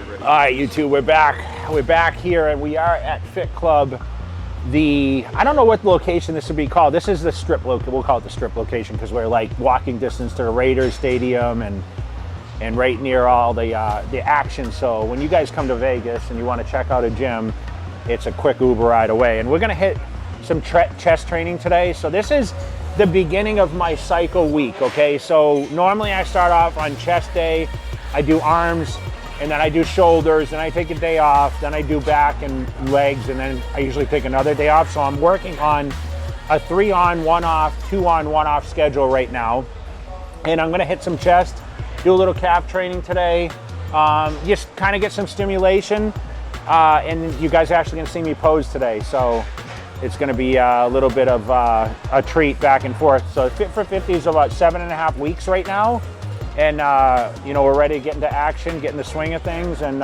All right, you two, we're back. We're back here, and we are at Fit Club. I don't know what location this would be called. This is the strip location. We'll call it the strip location because we're like walking distance to the Raiders Stadium and right near all the action. So when you guys come to Vegas and you want to check out a gym, it's a quick Uber ride away. And we're gonna hit some chest training today. So this is the beginning of my cycle week, okay? So normally I start off on chest day, I do arms, and then I do shoulders, and I take a day off, then I do back and legs, and then I usually take another day off. So I'm working on a 3 on, 1 off, 2 on, 1 off schedule right now. And I'm gonna hit some chest, do a little calf training today, just kind of get some stimulation. And you guys are actually gonna see me pose today. So it's gonna be a little bit of a treat back and forth. So Fit-For-50 is about 7.5 weeks right now. And, you know, we're ready to get into action, get in the swing of things, and,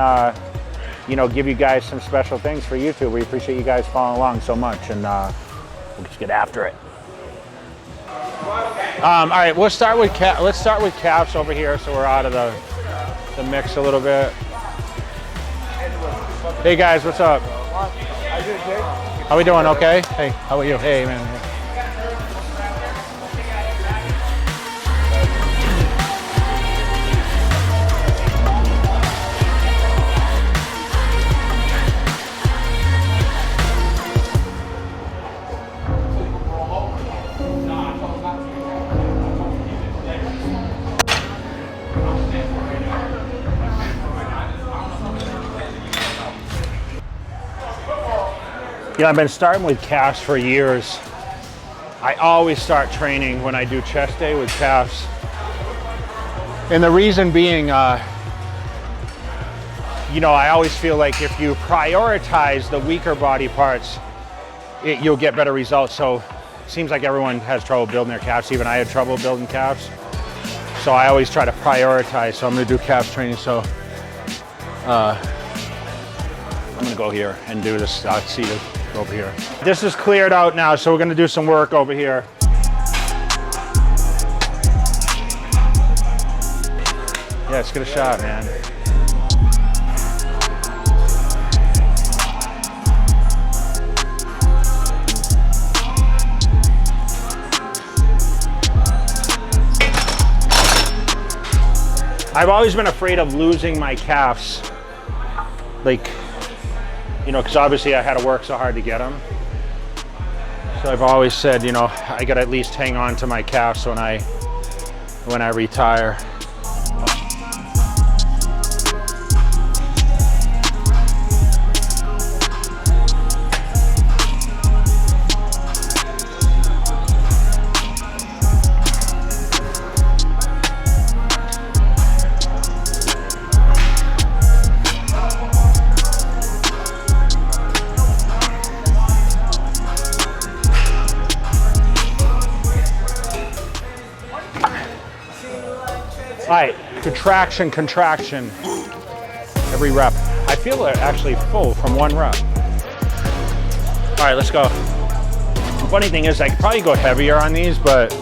you know, give you guys some special things for YouTube. We appreciate you guys following along so much, and we'll just get after it. All right, let's start with calves over here, so we're out of the mix a little bit. Hey guys, what's up? How we doing? Okay. Hey, how are you? Hey, man. You know, I've been starting with calves for years. I always start training when I do chest day with calves. And the reason being, you know, I always feel like if you prioritize the weaker body parts, you'll get better results. So it seems like everyone has trouble building their calves. Even I had trouble building calves. So I always try to prioritize. So I'm gonna do calves training. So I'm gonna go here and do this, see this. Over here. This is cleared out now, so we're gonna do some work over here. Yeah, let's get a shot, man. I've always been afraid of losing my calves. Like, you know, because obviously I had to work so hard to get them. So I've always said, you know, I gotta at least hang on to my calves when I retire. All right, contraction, contraction, every rep. I feel it actually full from 1 rep. All right, let's go. The funny thing is I could probably go heavier on these, but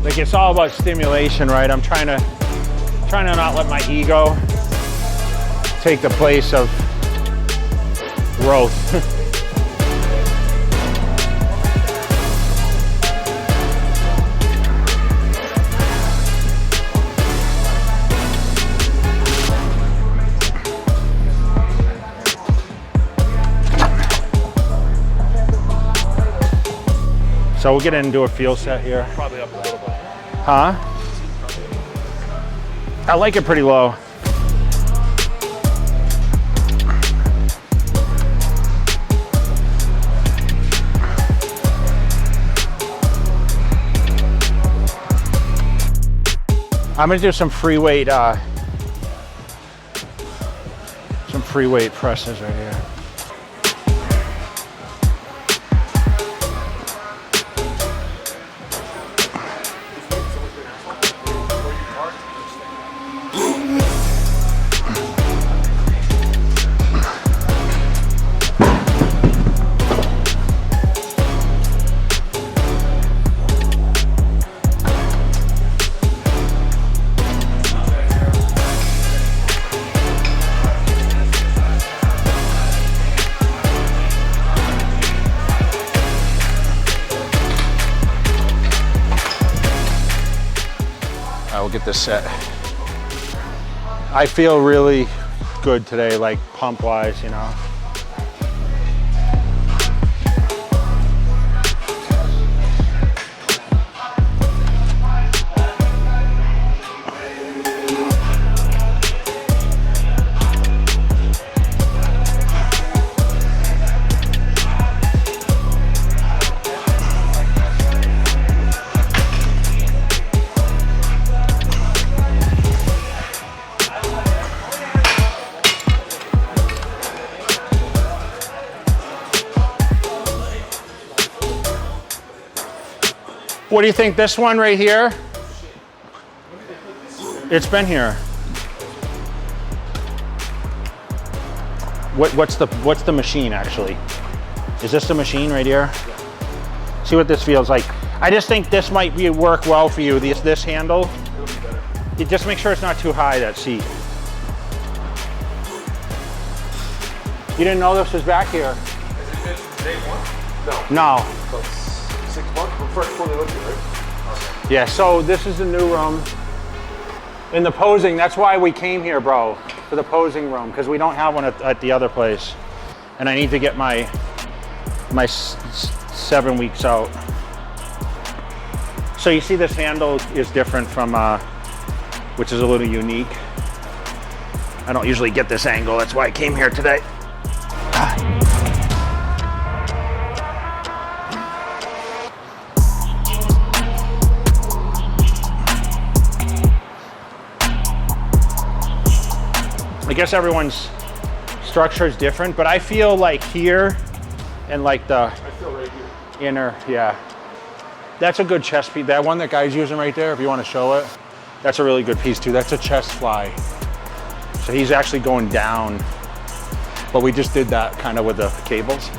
like it's all about stimulation, right? I'm trying to not let my ego take the place of growth. So we'll get into a feel set here. Probably up a little bit. Huh? I like it pretty low. I'm gonna do some free weight presses right here. get this set. I feel really good today, like pump wise, you know. What do you think, this one right here? It's been here. What's the machine actually? Is this the machine right here? See what this feels like. I just think this might work well for you, this handle. You just make sure it's not too high, that seat. You didn't know this was back here? Has it been day one? No. So 6 months? We're first fully looking, right? Okay. Yeah, so this is the new room. In the posing, that's why we came here, bro, for the posing room, because we don't have one at the other place. And I need to get my 7 weeks out. So you see this handle is different from, which is a little unique. I don't usually get this angle, that's why I came here today. I guess everyone's structure is different, but I feel like here and like the right here. inner, yeah. That's a good chest piece. That one that guy's using right there, if you want to show it, that's a really good piece too. That's a chest fly. So he's actually going down, but we just did that kind of with the cables.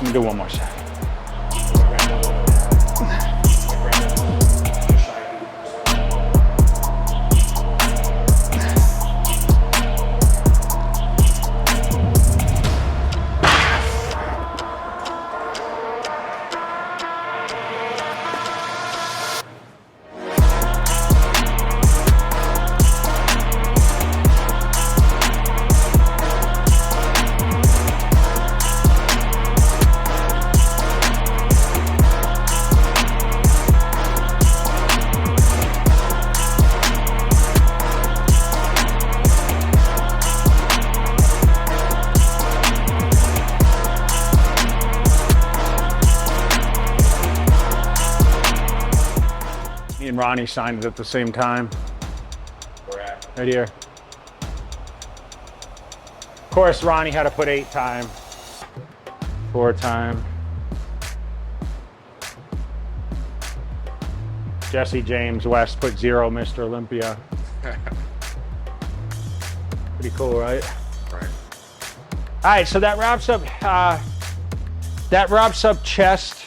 Let me do one more set. Me and Ronnie signed it at the same time. Where at? Right here. Of course, Ronnie had to put 8 time, 4 time. Jesse James West put 0, Mr. Olympia. Pretty cool, right? Right. All right, so that wraps up chest,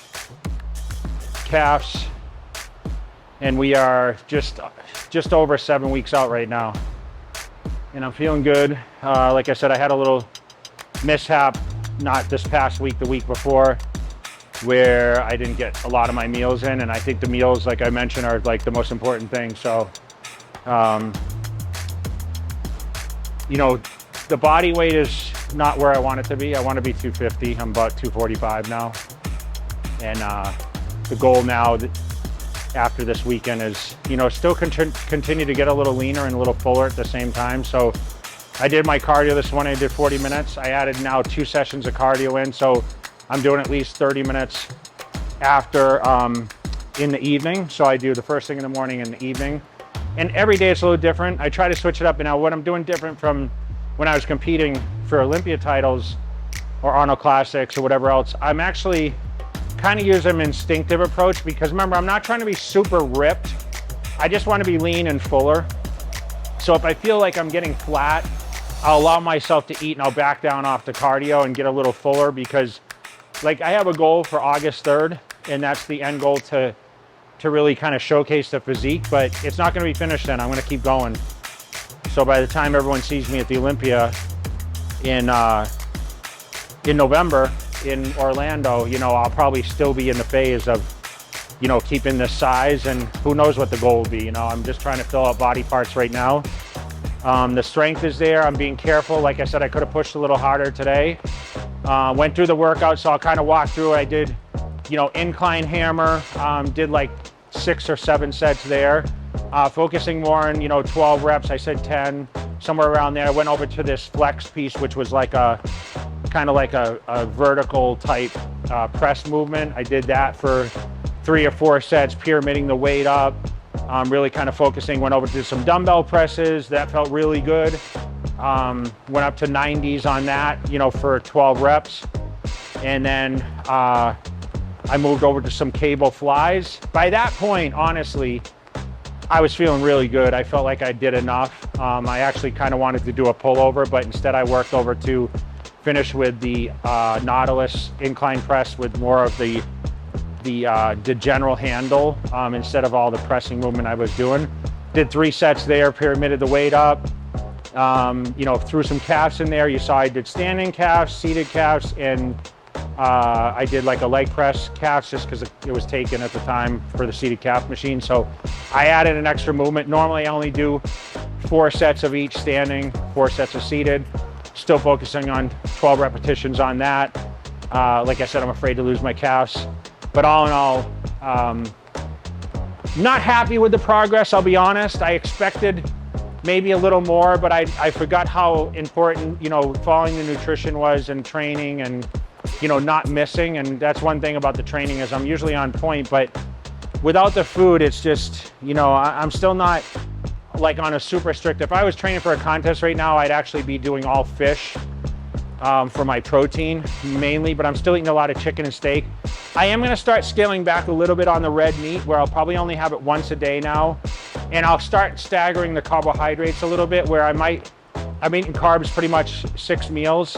calves, and we are just over 7 weeks out right now. And I'm feeling good. Like I said, I had a little mishap, not this past week, the week before, where I didn't get a lot of my meals in. And I think the meals, like I mentioned, are like the most important thing. So, you know, the body weight is not where I want it to be. I want to be 250. I'm about 245 now. And the goal now after this weekend is, you know, still continue to get a little leaner and a little fuller at the same time. So I did my cardio this morning. I did 40 minutes. I added now 2 sessions of cardio in. So I'm doing at least 30 minutes after in the evening. So I do the first thing in the morning and the evening. And every day it's a little different. I try to switch it up. And now what I'm doing different from when I was competing for Olympia titles or Arnold Classics or whatever else, I'm actually kind of use an instinctive approach, because remember, I'm not trying to be super ripped. I just want to be lean and fuller. So if I feel like I'm getting flat I'll allow myself to eat and I'll back down off the cardio and get a little fuller, because like I have a goal for August 3rd, and that's the end goal to really kind of showcase the physique, but it's not going to be finished then. I'm going to keep going. So by the time everyone sees me at the Olympia in November in Orlando, you know, I'll probably still be in the phase of, you know, keeping this size, and who knows what the goal will be. You know, I'm just trying to fill out body parts right now. The strength is there. I'm being careful. Like I said, I could have pushed a little harder today. Went through the workout, so I'll kind of walk through. I did, you know, incline hammer, did like 6 or 7 sets there. Focusing more on, you know, 12 reps. I said 10, somewhere around there. I went over to this flex piece, which was like a kind of like a vertical type press movement. I did that for 3 or 4 sets, pyramiding the weight up. Really kind of focusing, went over to some dumbbell presses. That felt really good. Went up to 90s on that, you know, for 12 reps. And then I moved over to some cable flies. By that point, honestly, I was feeling really good. I felt like I did enough. I actually kind of wanted to do a pullover, but instead I worked over to finish with the Nautilus incline press with more of the general handle instead of all the pressing movement I was doing. Did 3 sets there, pyramided the weight up. You know, threw some calves in there. You saw I did standing calves, seated calves, and I did like a leg press calves just because it was taken at the time for the seated calf machine. So I added an extra movement. Normally I only do 4 sets of each standing, 4 sets of seated. Still focusing on 12 repetitions on that. Like I said, I'm afraid to lose my calves. But all in all, not happy with the progress, I'll be honest. I expected maybe a little more, but I forgot how important, you know, following the nutrition was, and training, and, you know, not missing. And that's one thing about the training, is I'm usually on point, but without the food, it's just, you know, I'm still not like on a super strict. If I was training for a contest right now, I'd actually be doing all fish for my protein mainly, but I'm still eating a lot of chicken and steak. I am going to start scaling back a little bit on the red meat, where I'll probably only have it once a day now. And I'll start staggering the carbohydrates a little bit, where I'm eating carbs pretty much 6 meals.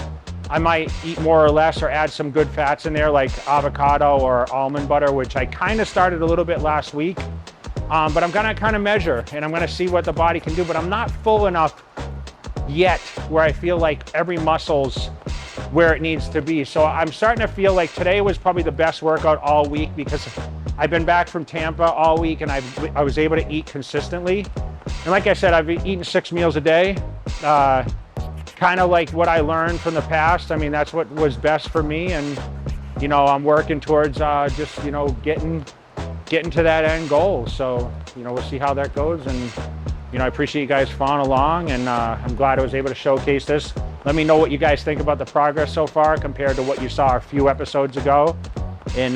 I might eat more or less, or add some good fats in there, like avocado or almond butter, which I kind of started a little bit last week. But I'm going to kind of measure, and I'm going to see what the body can do. But I'm not full enough yet where I feel like every muscle's where it needs to be. So I'm starting to feel like today was probably the best workout all week, because I've been back from Tampa all week, and I was able to eat consistently. And like I said, I've been eating 6 meals a day, kind of like what I learned from the past. I mean, that's what was best for me. And, you know, I'm working towards just, you know, getting to that end goal. So, you know, we'll see how that goes. And, you know, I appreciate you guys following along, and I'm glad I was able to showcase this. Let me know what you guys think about the progress so far compared to what you saw a few episodes ago. And,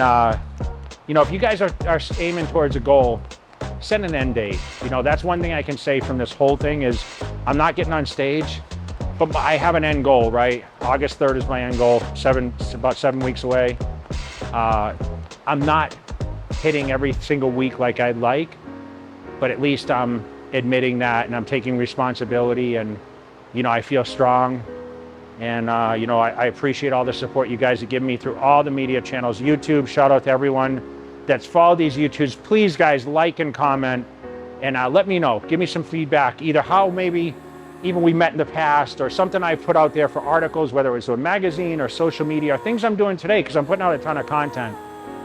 you know, if you guys are aiming towards a goal, set an end date. You know, that's one thing I can say from this whole thing is I'm not getting on stage, but I have an end goal, right? August 3rd is my end goal, about 7 weeks away. I'm not hitting every single week like I'd like, but at least I'm admitting that, and I'm taking responsibility, and, you know, I feel strong. And, you know, I appreciate all the support you guys have given me through all the media channels. YouTube, shout out to everyone that's followed these YouTubes. Please, guys, like and comment, and let me know. Give me some feedback, either how maybe even we met in the past, or something I've put out there for articles, whether it's a magazine or social media, or things I'm doing today, because I'm putting out a ton of content.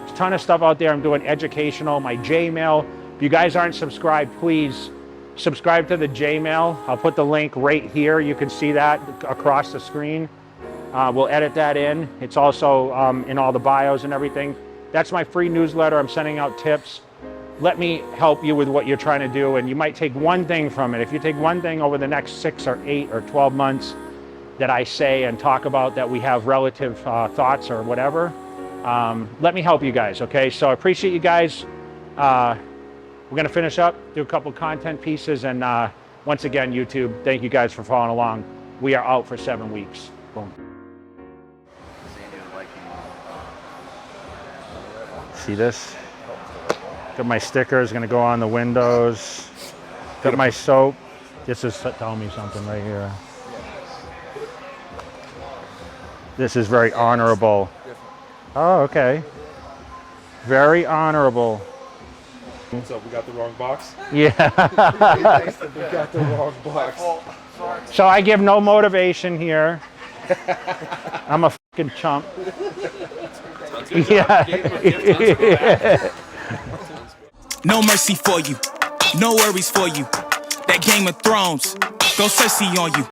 There's a ton of stuff out there I'm doing educational, my J-mail. If you guys aren't subscribed, please subscribe to the J-mail. I'll put the link right here. You can see that across the screen. We'll edit that in. It's also in all the bios and everything. That's my free newsletter. I'm sending out tips. Let me help you with what you're trying to do, and you might take one thing from it. If you take one thing over the next 6 or 8 or 12 months that I say and talk about, that we have relative thoughts or whatever, let me help you guys, okay? So I appreciate you guys. We're going to finish up, do a couple content pieces, and once again, YouTube, thank you guys for following along. We are out for 7 weeks. Boom. See this? Got my stickers, going to go on the windows. Got my soap. This is telling me something right here. This is very honorable. Oh, okay. Very honorable. What's up? We got the wrong box. Yeah. We got the wrong box. So I give no motivation here. I'm a fucking chump. Yeah. No mercy for you, no worries for you. That Game of Thrones, go Cersei on you.